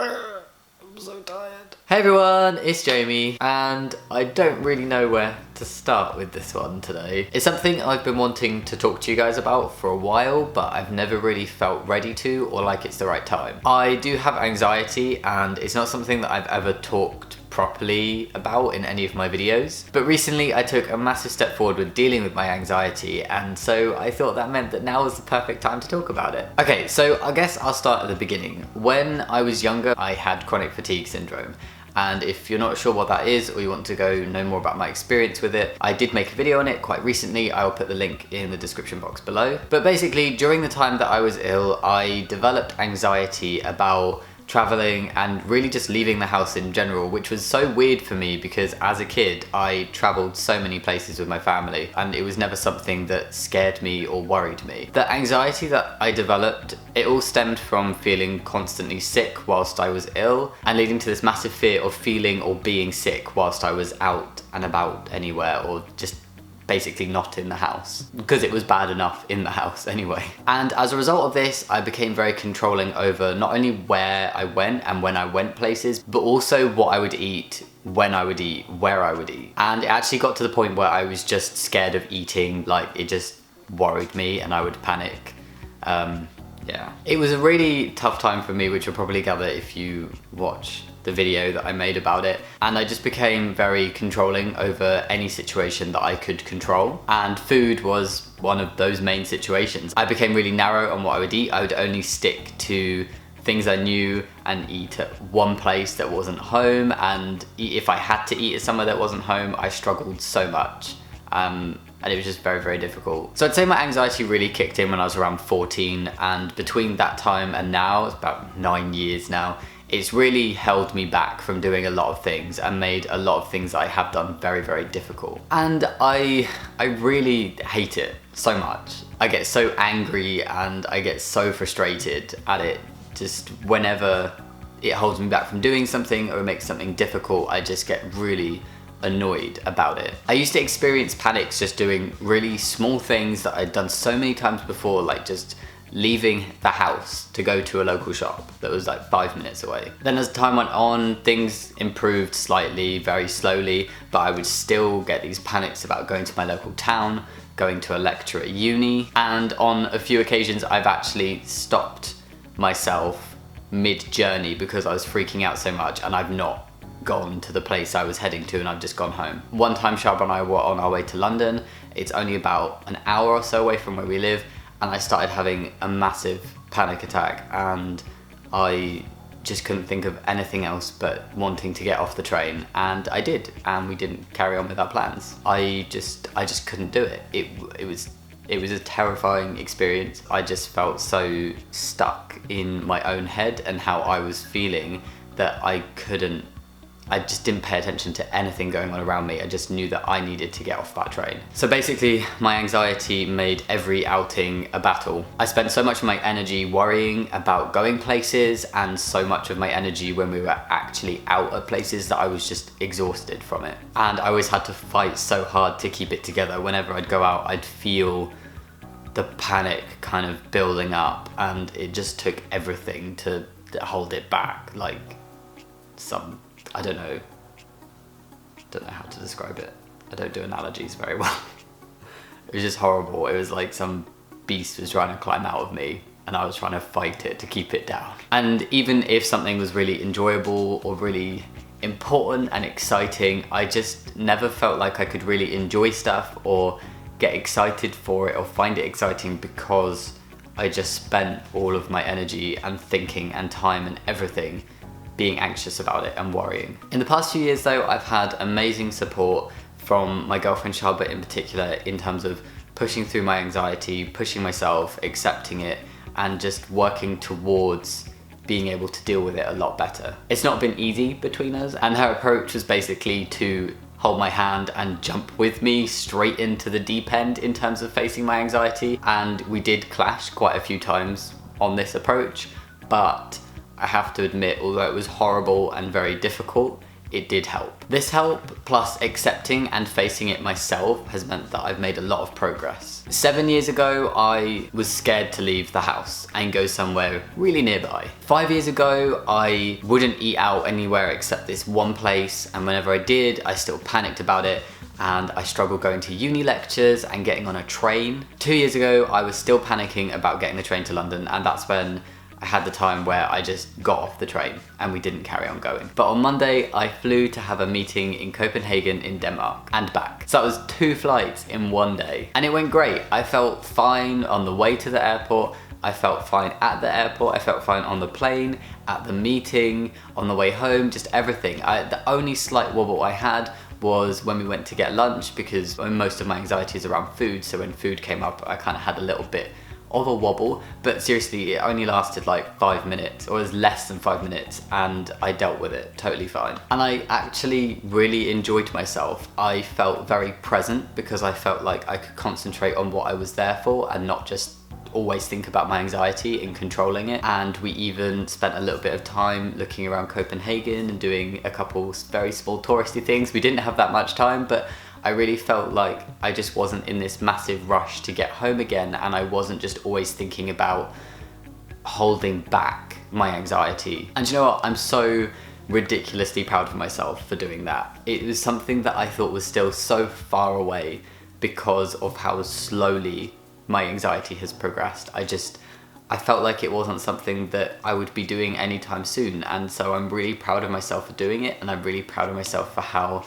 I'm so tired. Hey everyone, it's Jamie, and I don't really know where to start with this one today. It's something I've been wanting to talk to you guys about for a while, but I've never really felt ready to or like it's the right time. I do have anxiety, and it's not something that I've ever talked properly about in any of my videos, but recently I took a massive step forward with dealing with my anxiety, and so I thought that meant that now was the perfect time to talk about it. Okay, so I guess I'll start at the beginning. When I was younger, I had chronic fatigue syndrome. And if you're not sure what that is, or you want to go know more about my experience with it, I did make a video on it quite recently. I will put the link in the description box below. But basically, during the time that I was ill, I developed anxiety about traveling and really just leaving the house in general, which was so weird for me because as a kid I traveled so many places with my family and it was never something that scared me or worried me. The anxiety that I developed, it all stemmed from feeling constantly sick whilst I was ill and leading to this massive fear of feeling or being sick whilst I was out and about anywhere or just basically not in the house because it was bad enough in the house anyway. And as a result of this, I became very controlling over not only where I went and when I went places, but also what I would eat, when I would eat, where I would eat. And it actually got to the point where I was just scared of eating, like it just worried me and I would panic. Yeah. It was a really tough time for me, which you'll probably gather if you watch the video that I made about it. And I just became very controlling over any situation that I could control. And food was one of those main situations. I became really narrow on what I would eat. I would only stick to things I knew and eat at one place that wasn't home. And if I had to eat at somewhere that wasn't home, I struggled so much. And it was just very, very difficult. So I'd say my anxiety really kicked in when I was around 14, and between that time and now, it's about 9 years now, it's really held me back from doing a lot of things and made a lot of things I have done very, very difficult. And I really hate it so much. I get so angry and I get so frustrated at it. Just whenever it holds me back from doing something or it makes something difficult, I just get really annoyed about it. I used to experience panics just doing really small things that I'd done so many times before, like just leaving the house to go to a local shop that was like 5 minutes away. Then as time went on, things improved slightly, very slowly, but I would still get these panics about going to my local town, going to a lecture at uni, and on a few occasions I've actually stopped myself mid-journey because I was freaking out so much and I've not gone to the place I was heading to and I've just gone home. One time Shab and I were on our way to London. It's only about an hour or so away from where we live, and I started having a massive panic attack and I just couldn't think of anything else but wanting to get off the train, and I did, and we didn't carry on with our plans. I just couldn't do it. It was a terrifying experience. I just felt so stuck in my own head and how I was feeling that I just didn't pay attention to anything going on around me. I just knew that I needed to get off that train. So basically, my anxiety made every outing a battle. I spent so much of my energy worrying about going places and so much of my energy when we were actually out at places that I was just exhausted from it. And I always had to fight so hard to keep it together. Whenever I'd go out, I'd feel the panic kind of building up, and it just took everything to hold it back. Like I don't know how to describe it. I don't do analogies very well. It was just horrible. It was like some beast was trying to climb out of me and I was trying to fight it to keep it down. And even if something was really enjoyable or really important and exciting, I just never felt like I could really enjoy stuff or get excited for it or find it exciting because I just spent all of my energy and thinking and time and everything being anxious about it and worrying. In the past few years though, I've had amazing support from my girlfriend Shalba in particular in terms of pushing through my anxiety, pushing myself, accepting it, and just working towards being able to deal with it a lot better. It's not been easy between us, and her approach was basically to hold my hand and jump with me straight into the deep end in terms of facing my anxiety. And we did clash quite a few times on this approach, but I have to admit, although it was horrible and very difficult, it did help. This help, plus accepting and facing it myself, has meant that I've made a lot of progress. 7 years ago, I was scared to leave the house and go somewhere really nearby. 5 years ago, I wouldn't eat out anywhere except this one place, and whenever I did, I still panicked about it, and I struggled going to uni lectures and getting on a train. 2 years ago, I was still panicking about getting the train to London, and that's when I had the time where I just got off the train and we didn't carry on going. But on Monday, I flew to have a meeting in Copenhagen in Denmark and back. So that was 2 flights in one day. And it went great. I felt fine on the way to the airport. I felt fine at the airport. I felt fine on the plane, at the meeting, on the way home, just everything. The only slight wobble I had was when we went to get lunch, because most of my anxiety is around food. So when food came up, I kind of had a little bit of a wobble, but seriously, it only lasted like 5 minutes, or it was less than 5 minutes, and I dealt with it totally fine. And I actually really enjoyed myself. I felt very present because I felt like I could concentrate on what I was there for and not just always think about my anxiety and controlling it. And we even spent a little bit of time looking around Copenhagen and doing a couple very small touristy things. We didn't have that much time, but I really felt like I just wasn't in this massive rush to get home again, and I wasn't just always thinking about holding back my anxiety. And you know what? I'm so ridiculously proud of myself for doing that. It was something that I thought was still so far away because of how slowly my anxiety has progressed. I felt like it wasn't something that I would be doing anytime soon, and so I'm really proud of myself for doing it, and I'm really proud of myself for how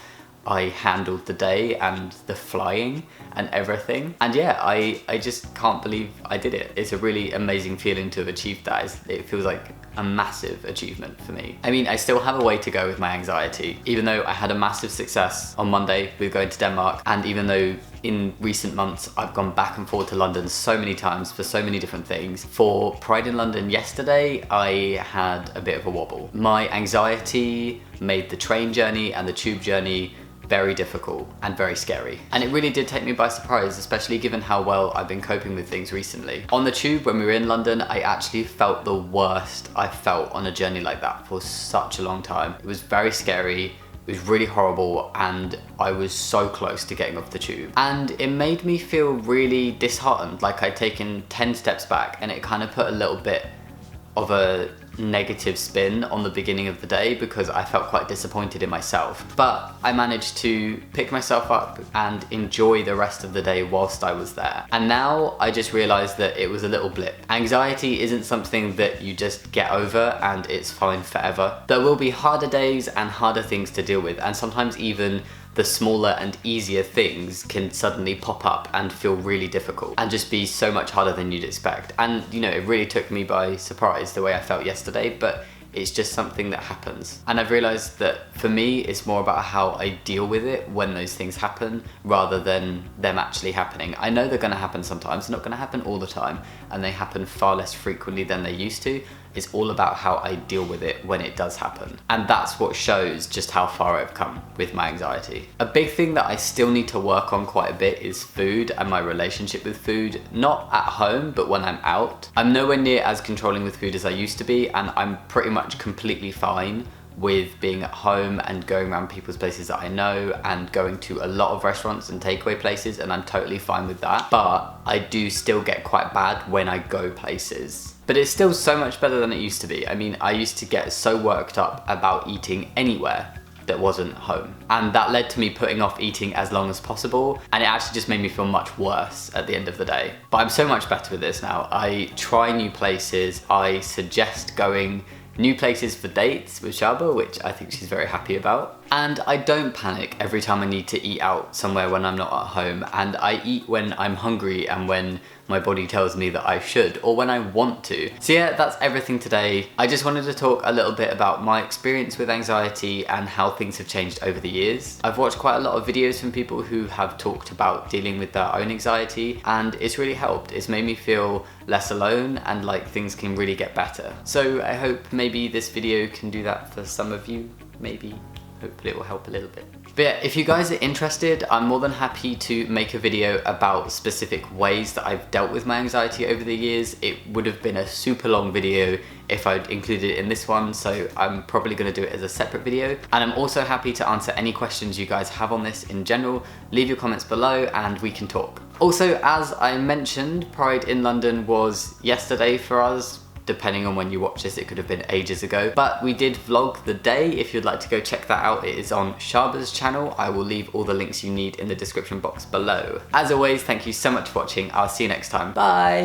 I handled the day and the flying and everything. And yeah, I just can't believe I did it. It's a really amazing feeling to have achieved that. It feels like a massive achievement for me. I mean, I still have a way to go with my anxiety, even though I had a massive success on Monday with going to Denmark, and even though in recent months I've gone back and forth to London so many times for so many different things. For Pride in London yesterday, I had a bit of a wobble. My anxiety made the train journey and the tube journey very difficult and very scary. And it really did take me by surprise, especially given how well I've been coping with things recently. On the tube, when we were in London, I actually felt the worst I've felt on a journey like that for such a long time. It was very scary, it was really horrible, and I was so close to getting off the tube. And it made me feel really disheartened, like I'd taken 10 steps back, and it kind of put a little bit of a negative spin on the beginning of the day because I felt quite disappointed in myself. But I managed to pick myself up and enjoy the rest of the day whilst I was there. And now I just realized that it was a little blip. Anxiety isn't something that you just get over and it's fine forever. There will be harder days and harder things to deal with, and sometimes even the smaller and easier things can suddenly pop up and feel really difficult and just be so much harder than you'd expect. And you know, it really took me by surprise the way I felt yesterday, but it's just something that happens. And I've realized that for me, it's more about how I deal with it when those things happen rather than them actually happening. I know they're gonna happen sometimes, they're not gonna happen all the time, and they happen far less frequently than they used to. It's all about how I deal with it when it does happen. And that's what shows just how far I've come with my anxiety. A big thing that I still need to work on quite a bit is food and my relationship with food. Not at home, but when I'm out. I'm nowhere near as controlling with food as I used to be, and I'm pretty much completely fine with being at home and going around people's places that I know and going to a lot of restaurants and takeaway places, and I'm totally fine with that. But I do still get quite bad when I go places. But it's still so much better than it used to be. I mean, I used to get so worked up about eating anywhere that wasn't home. And that led to me putting off eating as long as possible. And it actually just made me feel much worse at the end of the day. But I'm so much better with this now. I try new places. I suggest going new places for dates with Shaba, which I think she's very happy about. And I don't panic every time I need to eat out somewhere when I'm not at home. And I eat when I'm hungry and when my body tells me that I should, or when I want to. So yeah, that's everything today. I just wanted to talk a little bit about my experience with anxiety and how things have changed over the years. I've watched quite a lot of videos from people who have talked about dealing with their own anxiety, and it's really helped. It's made me feel less alone and like things can really get better. So I hope maybe this video can do that for some of you, maybe. hopefully it will help a little bit. But yeah, if you guys are interested, I'm more than happy to make a video about specific ways that I've dealt with my anxiety over the years. It would have been a super long video if I'd included it in this one, so I'm probably going to do it as a separate video. And I'm also happy to answer any questions you guys have on this in general. Leave your comments below and we can talk. Also, as I mentioned, Pride in London was yesterday for us. Depending on when you watch this, it could have been ages ago. But we did vlog the day. If you'd like to go check that out, it is on Shaba's channel. I will leave all the links you need in the description box below. As always, thank you so much for watching. I'll see you next time. Bye!